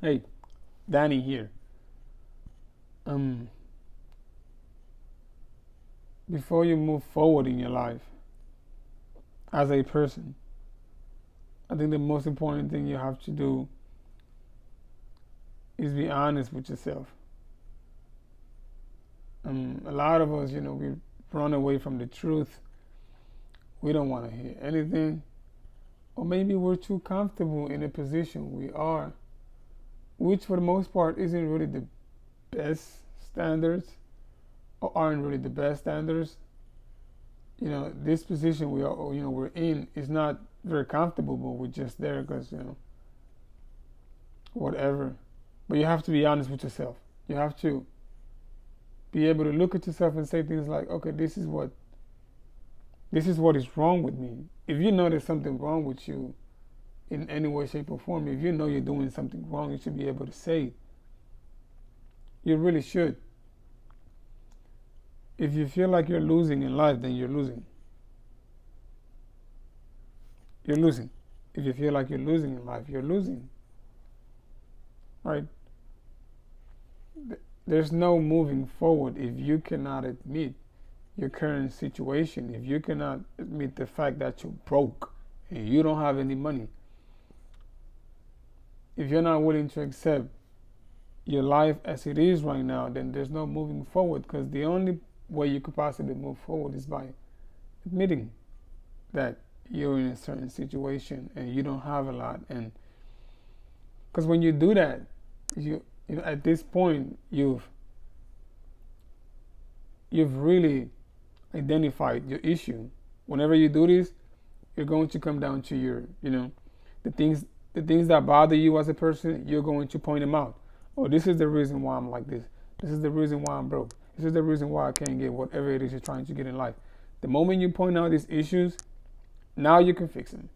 Hey, Danny here. Um, Before you move forward in your life as a person, I think the most important thing you have to do is be honest with yourself. A lot of us, we run away from the truth. We don't want to hear anything, or maybe we're too comfortable in a position we are, which for the most part isn't really the best standards, or aren't really the best standards. This position we're in is not very comfortable, but we're just there because whatever. But you have to be honest with yourself. You have to be able to look at yourself and say things like, okay, this is what is wrong with me. If you know there's something wrong with you in any way, shape, or form, if you know you're doing something wrong, you should be able to say it. You really should. If you feel like you're losing in life, then you're losing. You're losing. If you feel like you're losing in life, you're losing. Right? There's no moving forward if you cannot admit your current situation, if you cannot admit the fact that you're broke and you don't have any money, if you're not willing to accept your life as it is right now, then there's no moving forward, because the only way you could possibly move forward is by admitting that you're in a certain situation and you don't have a lot. And because when you do that, at this point you've really identified your issue. Whenever you do this, you're going to come down to the things that bother you as a person. You're going to point them out. Oh, this is the reason why I'm like this. This is the reason why I'm broke. This is the reason why I can't get whatever it is you're trying to get in life. The moment you point out these issues, now you can fix them.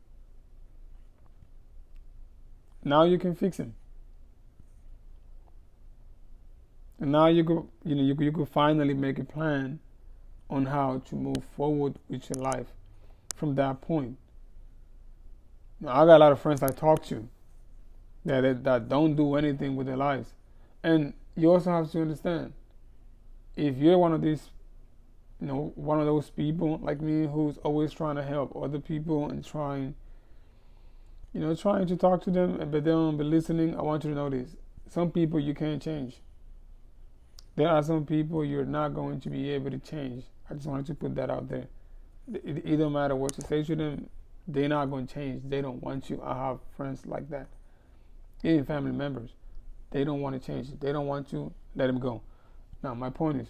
Now you can fix them. And now you could finally make a plan on how to move forward with your life from that point. Now, I got a lot of friends I talk to that don't do anything with their lives. And you also have to understand, if you're one of those people like me who's always trying to help other people and trying to talk to them, but they don't be listening, I want you to know this. Some people you can't change. There are some people you're not going to be able to change. I just wanted to put that out there. It don't matter what you say to them, they're not going to change. They don't want you. I have friends like that. Even family members. They don't want to change. They don't want to let them go. Now, my point is,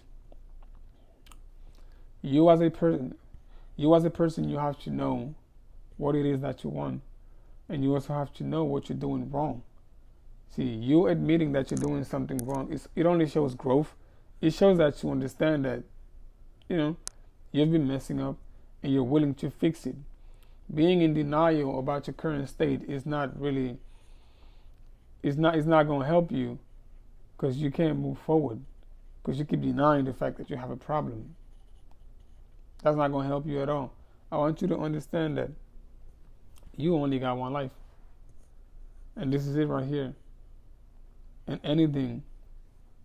you as a person, you have to know what it is that you want. And you also have to know what you're doing wrong. See, you admitting that you're doing something wrong, it only shows growth. It shows that you understand that, you've been messing up and you're willing to fix it. Being in denial about your current state is not really, it's not going to help you, because you can't move forward, because you keep denying the fact that you have a problem. That's not going to help you at all. I want you to understand that you only got one life. And this is it right here. And anything,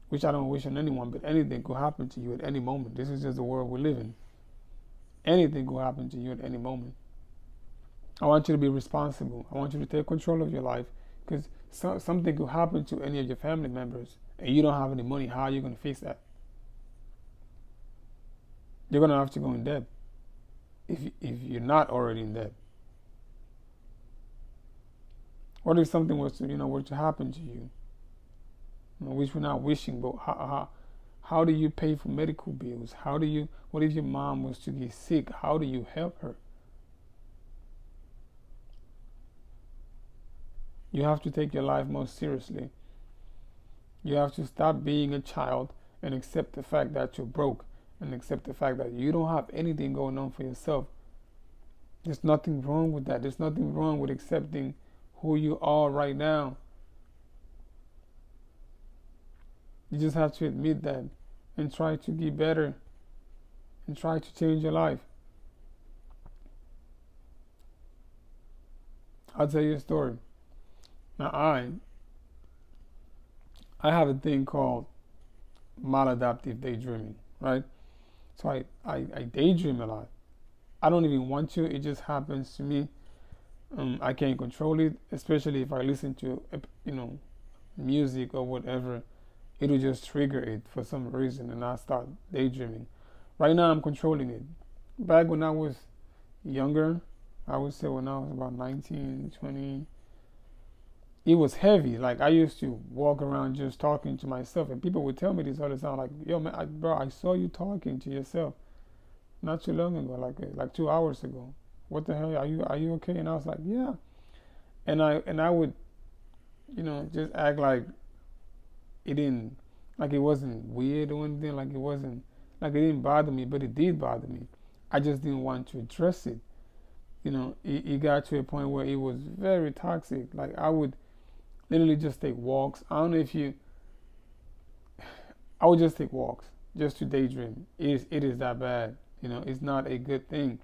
which I don't wish on anyone, but anything could happen to you at any moment. This is just the world we live in. Anything could happen to you at any moment. I want you to be responsible. I want you to take control of your life, because something could happen to any of your family members and you don't have any money. How are you going to fix that? You're going to have to go in debt if you're not already in debt. What if something were to happen to you? Which we're not wishing, but how do you pay for medical bills? What if your mom was to get sick? How do you help her? You have to take your life more seriously. You have to stop being a child and accept the fact that you're broke, and accept the fact that you don't have anything going on for yourself. There's nothing wrong with that. There's nothing wrong with accepting who you are right now. You just have to admit that and try to get better and try to change your life. I'll tell you a story. Now, I have a thing called maladaptive daydreaming, right? So I daydream a lot. I don't even want to. It just happens to me. I can't control it, especially if I listen to, music or whatever. It'll just trigger it for some reason, and I start daydreaming. Right now, I'm controlling it. Back when I was younger, I would say when I was about 19, 20, it was heavy. Like I used to walk around just talking to myself, and people would tell me this all the time, like, "Yo, man, bro, I saw you talking to yourself not too long ago, like 2 hours ago. What the hell? Are you okay?" And I was like, "Yeah." And I would, just act like it didn't, like it wasn't weird or anything, like it wasn't, like it didn't bother me, but it did bother me. I just didn't want to address it. It got to a point where it was very toxic. Like I would literally just take walks. I don't know if you, I would just take walks just to daydream. It is that bad. It's not a good thing.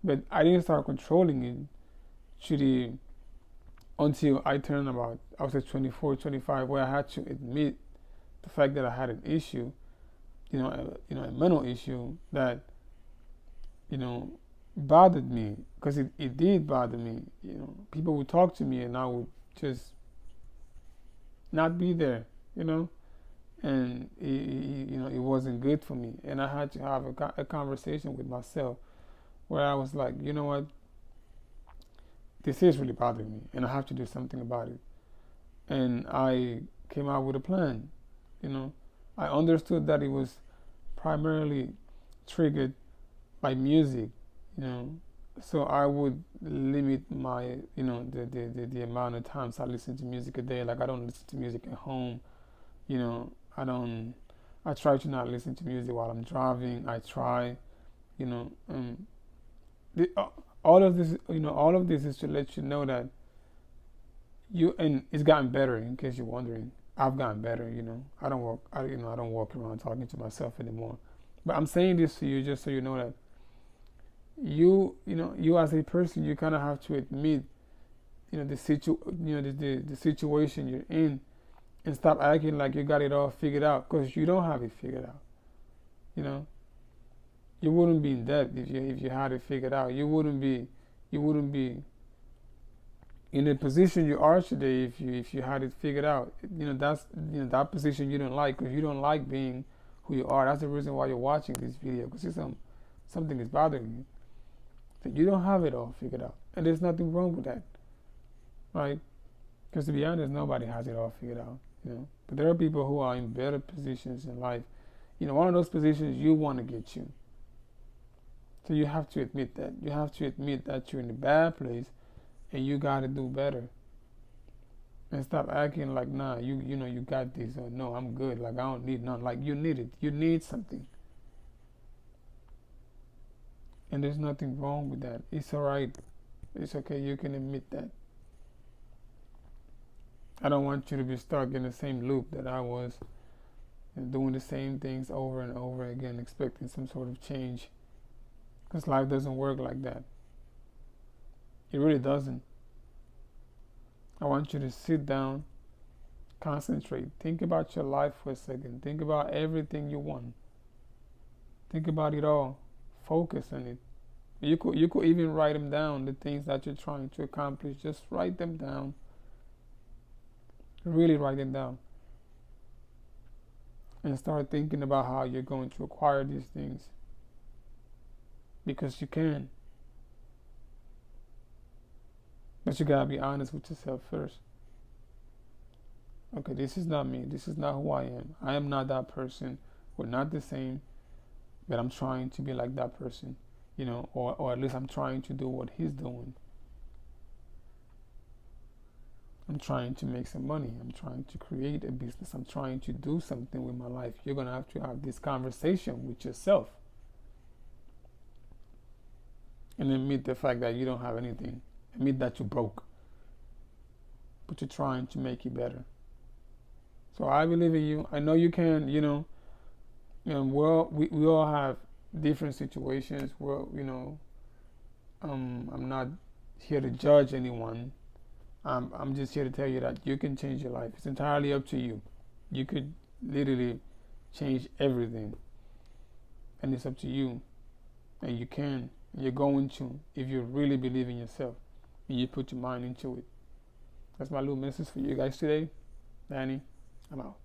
But I didn't start controlling it to the until I turned about, I was at 24, 25, where I had to admit the fact that I had an issue, a mental issue that, you know, bothered me, because it did bother me. People would talk to me and I would just not be there, and it wasn't good for me. And I had to have a conversation with myself where I was like, you know what, this is really bothering me and I have to do something about it. And I came out with a plan. I understood that it was primarily triggered by music, so I would limit my, the amount of times I listen to music a day. Like I don't listen to music at home, I don't, I try to not listen to music while I'm driving. I try, you know, um, the, all of this is to let you know that and it's gotten better. In case you're wondering, I've gotten better. I don't walk around talking to myself anymore. But I'm saying this to you just so you know that you as a person, you kind of have to admit, the situation you're in, and stop acting like you got it all figured out, because you don't have it figured out. You know, you wouldn't be in debt if you had it figured out. You wouldn't be in the position you are today if you had it figured out. That's that position you don't like, because you don't like being who you are. That's the reason why you're watching this video, because something is bothering you. So you don't have it all figured out, and there's nothing wrong with that, right? Because to be honest, nobody has it all figured out. But there are people who are in better positions in life. One of those positions you want to get you. So you have to admit that. You have to admit that you're in a bad place and you got to do better. And stop acting like, nah, you got this, or no, I'm good. Like I don't need none. Like you need it. You need something. And there's nothing wrong with that. It's all right. It's okay. You can admit that. I don't want you to be stuck in the same loop that I was, doing the same things over and over again, expecting some sort of change. Because life doesn't work like that. It really doesn't. I want you to sit down, concentrate, think about your life for a second, think about everything you want. Think about it all. Focus on it. You could even write them down, the things that you're trying to accomplish. Just write them down. Really write them down. And start thinking about how you're going to acquire these things. Because you can. But you gotta be honest with yourself first. Okay, this is not me. This is not who I am. I am not that person. We're not the same. But I'm trying to be like that person. Or at least I'm trying to do what he's doing. I'm trying to make some money. I'm trying to create a business. I'm trying to do something with my life. You're going to have this conversation with yourself. And admit the fact that you don't have anything. Admit that you're broke. But you're trying to make it better. So I believe in you. I know you can, we all have different situations where, I'm not here to judge anyone. I'm just here to tell you that you can change your life. It's entirely up to you. You could literally change everything, and it's up to you. And you can, and you're going to, if you really believe in yourself and you put your mind into it. That's my little message for you guys today. Danny, I'm out.